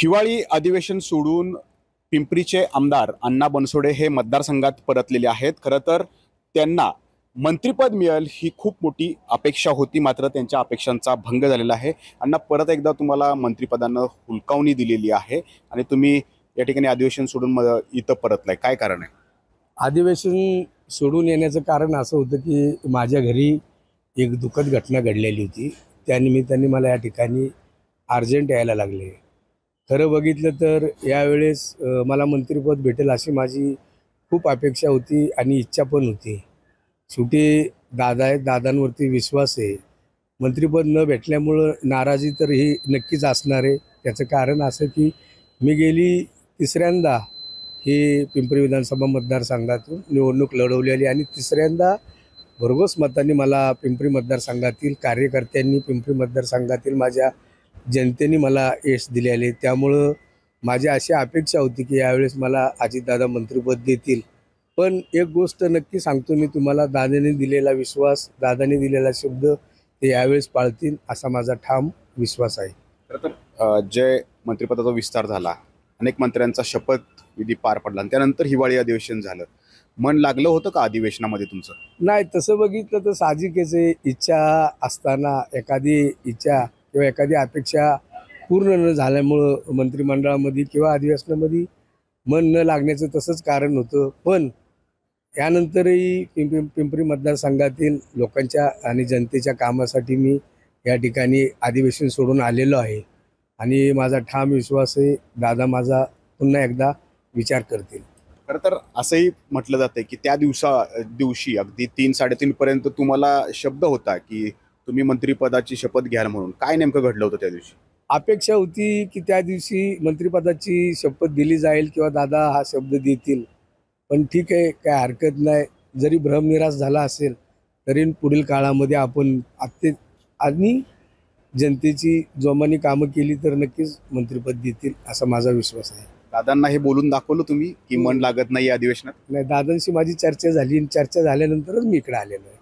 हिवाळी अधिवेशन सोडून पिंपरीचे आमदार अण्णा बनसोडे हे मतदारसंघात परतलेले आहेत। खरं तर त्यांना मंत्रिपद मिळेल ही खूप मोठी अपेक्षा होती, मात्र त्यांच्या अपेक्षांचा भंग झालेला आहे। अण्णा, परत एकदा तुम्हाला मंत्रिपदानं हुलकावणी दिलेली आहे आणि तुम्ही या ठिकाणी अधिवेशन सोडून इथं परतलाय, काय कारण आहे? अधिवेशन सोडून येण्याचं कारण असं होतं की माझ्या घरी एक दुःखद घटना घडलेली होती। त्यानिमित्ताने मला या ठिकाणी अर्जंट यायला लागले। खरं बघितलं तर यावेळेस मला मंत्रिपद भेटेल अशी माझी खूप अपेक्षा होती आणि इच्छा पण होती। शेवटी दादा आहेत, दादांवरती विश्वास आहे। मंत्रिपद न भेटल्यामुळं नाराजी तर ही नक्कीच असणार आहे। त्याचं कारण असं की मी गेली तिसऱ्यांदा ही पिंपरी विधानसभा मतदारसंघातून निवडणूक लढवलेली आणि तिसऱ्यांदा भरघोस मतांनी मला पिंपरी मतदारसंघातील कार्यकर्त्यांनी, पिंपरी मतदारसंघातील माझ्या जनतेने मला यश दिलेले। त्यामुळं माझी अशी अपेक्षा होती की यावेळेस मला अजितदादा मंत्रिपद देतील। पण एक गोष्ट नक्की सांगतो मी तुम्हाला, दादाने दिलेला विश्वास, दादाने दिलेला शब्द ते यावेळेस पाळतील असा माझा ठाम विश्वास आहे। खरं तर जे मंत्रिपदाचा विस्तार झाला, अनेक मंत्र्यांचा शपथविधी पार पडला आणि त्यानंतर हिवाळी अधिवेशन झालं, मन लागलं होतं का अधिवेशनामध्ये तुमचं? नाही, तसं बघितलं तर साहजिकच आहे। इच्छा असताना एखादी इच्छा किंवा एखादी अपेक्षा पूर्ण न झाल्यामुळं मंत्रिमंडळामध्ये किंवा अधिवेशनामध्ये मन न लागण्याचं तसंच कारण होतं। पण यानंतरही पिंपरी मतदारसंघातील लोकांच्या आणि जनतेच्या कामासाठी मी या ठिकाणी अधिवेशन सोडून आलेलो आहे आणि माझा ठाम विश्वास आहे दादा माझा पुन्हा एकदा विचार करतील। खरं तर असंही म्हटलं जातं की त्या दिवशी अगदी 3-3:30 पर्यंत तुम्हाला शब्द होता की तुम्ही मंत्रिपदाची शपथ घ्याल म्हणून। काय नेमकं घडलं होतं त्या दिवशी? अपेक्षा होती की त्या दिवशी मंत्रिपदाची शपथ दिली जाईल किंवा दादा हा शब्द देतील। पण ठीक आहे, काय हरकत नाही। जरी भ्रमनिराश झाला असेल तरी पुढील काळामध्ये आपण आणि जनतेची जोमाने कामं केली तर नक्कीच मंत्रिपद देतील असा माझा विश्वास आहे। दादांना हे बोलून दाखवलं तुम्ही की मन लागत नाही अधिवेशनात? नाही, दादांशी माझी चर्चा झाली आणि चर्चा झाल्यानंतरच मी इकडे आलेलो आहे।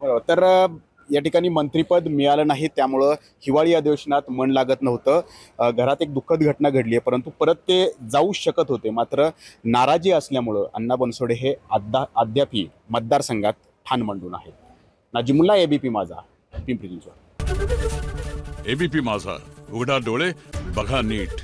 बरोबर। तर या ठिकाणी मंत्रिपद मिळालं नाही, त्यामुळं हिवाळी अधिवेशनात मन लागत नव्हतं। घरात एक दुःखद घटना घडली आहे, परंतु परत ते जाऊ शकत होते। मात्र नाराजी असल्यामुळं अण्णा बनसोडे हे अद्यापही मतदारसंघात ठाण मांडून आहेत। नाजिमुल्ला, एबीपी माझा, पिंपरी चिंचवड। एबीपी माझा, उघडा डोळे बघा नीट।